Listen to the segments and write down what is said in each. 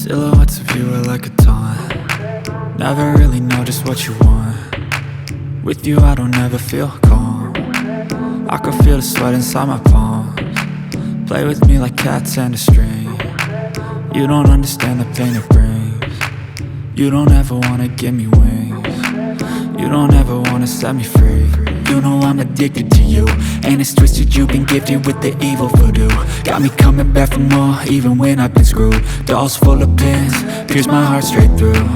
Silhouettes of you are like a taunt. Never really know just what you want. With you I don't ever feel calm. I can feel the sweat inside my palms. Play with me like cats and a string. You don't understand the pain it brings. You don't ever wanna give me wings. You don't ever wanna set me free. You know I'm addicted to you, and it's twisted, you've been gifted with the evil voodoo. Got me coming back for more, even when I've been screwed. Dolls full of pins, pierce my heart straight through.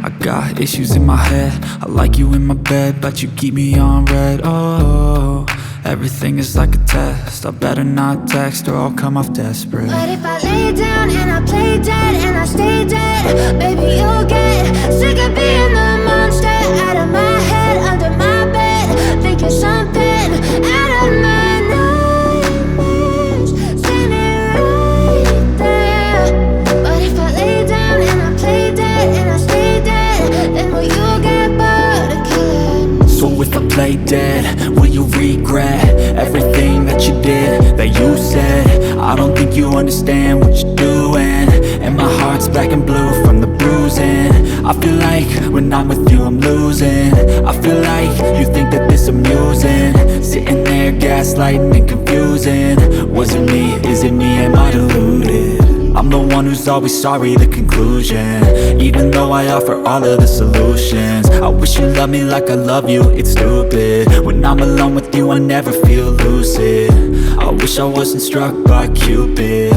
I got issues in my head, I like you in my bed, but you keep me on red. Oh, everything is like a test, I better not text or I'll come off desperate. But if I lay down and I play dead and I stay dead, baby you'll get sick of being the monster out of my head, under my bed, thinking something out of my nightmares, standing right there. But if I lay down and I play dead and I stay dead, then will you get bored of killing me? So if I play dead, will you regret everything that you did, that you said? I don't think you understand what you're doing, and my heart's black and blue from the bruising. I feel like when I'm with you I'm losing. I feel like you think that this amusing, sitting there gaslighting and confusing. Was it me? Is it me? Am I deluded? I'm the one who's always sorry, the conclusion, even though I offer all of the solutions. I wish you loved me like I love you, it's stupid. When I'm alone with you I never feel lucid. I wish I wasn't struck by Cupid.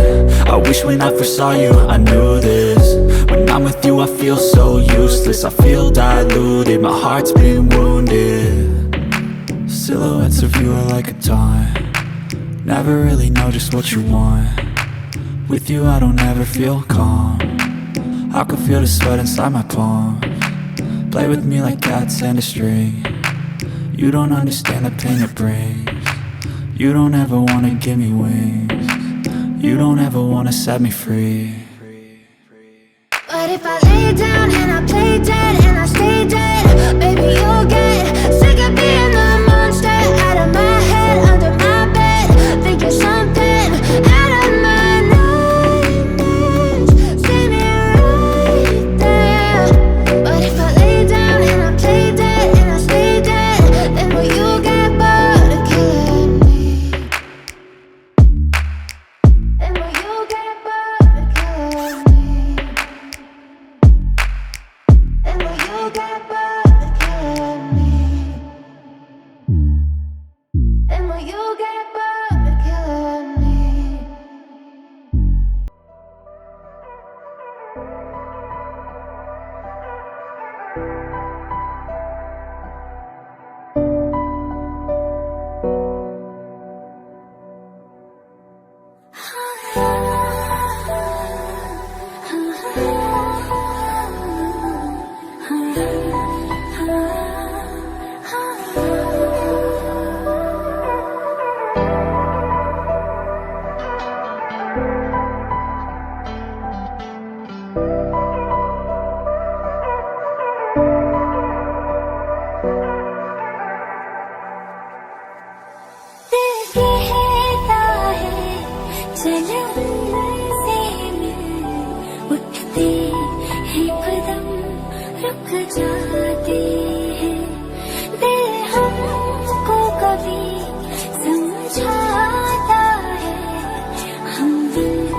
I wish when I first saw you I knew this. When I'm with you I feel so useless, I feel diluted, my heart's been wounded. Silhouettes of you are like a taunt. Never really know just what you want. With you I don't ever feel calm. I can feel the sweat inside my palms. Play with me like cats and a string. You don't understand the pain it brings. You don't ever wanna give me wings. You don't ever wanna set me free. But if I lay down and I play dead and I stay dead, baby you'll get sick of being the monster out of my head, under my bed, thinking something out of my nightmares, standing right there. But if I lay down and I play dead and I stay dead, then will you get bored of killing me? Then will you get bored of killing me? And will you get bored of killing me? And will you get bored of killing me? समझाता है हम दिल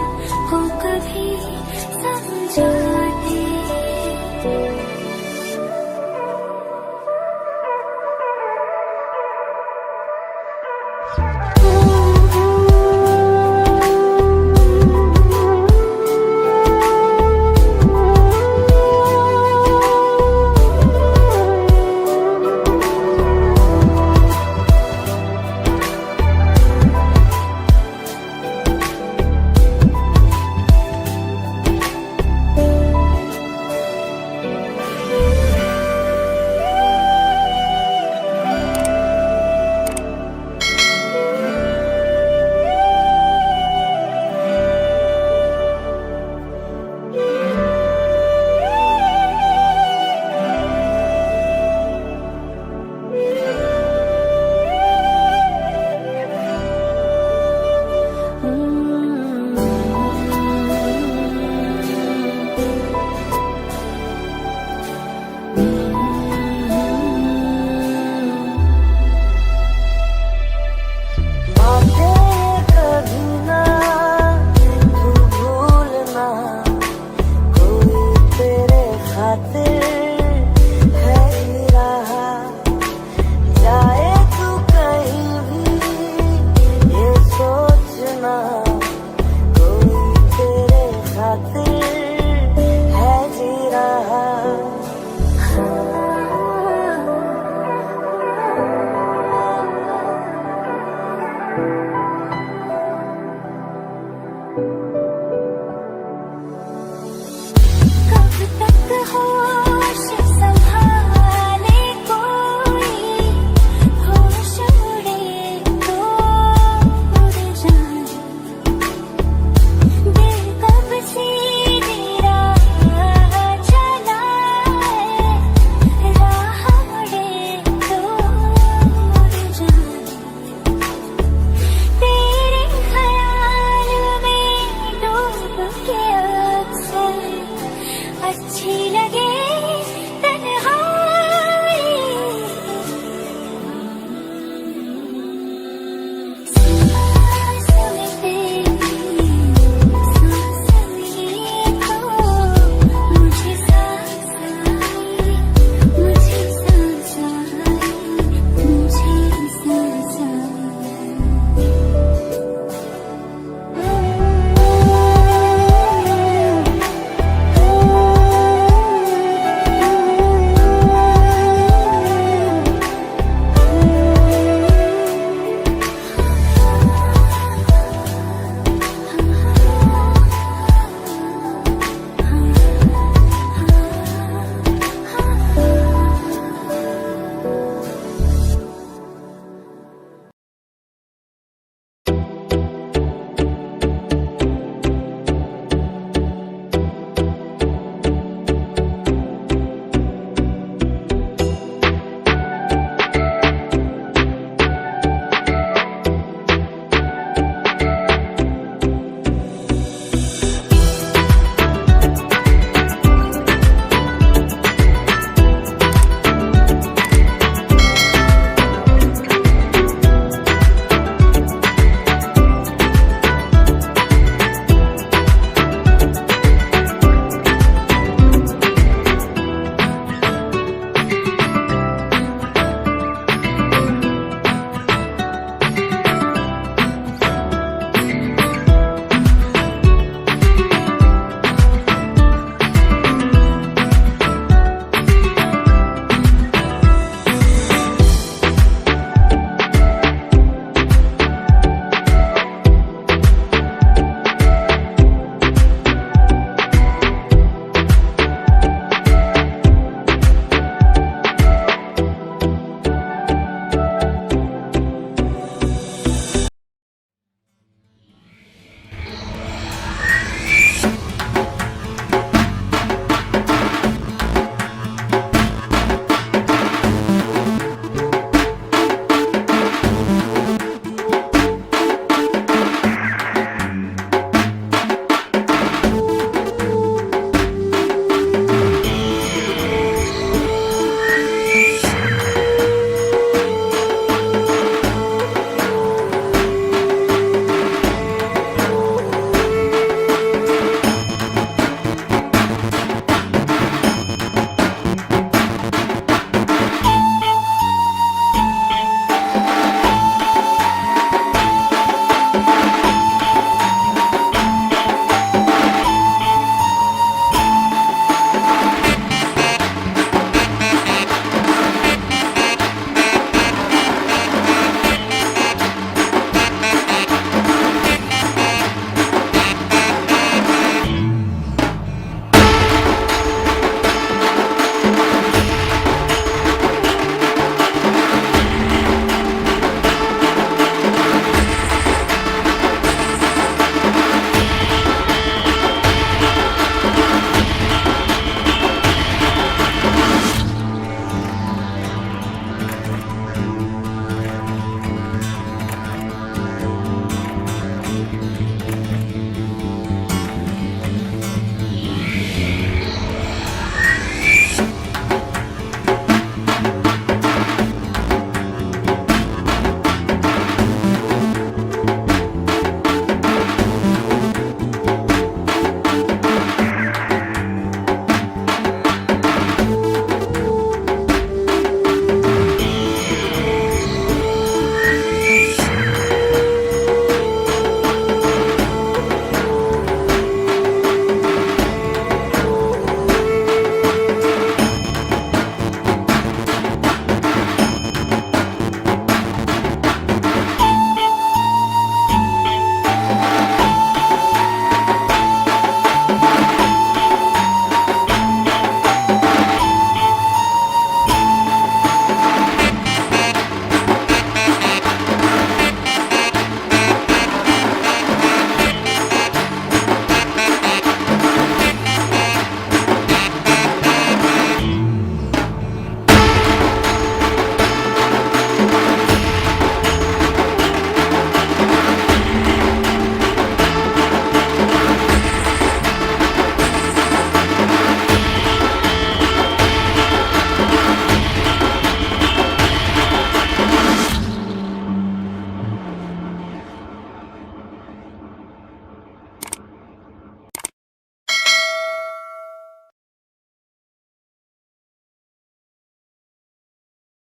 Got to back the whole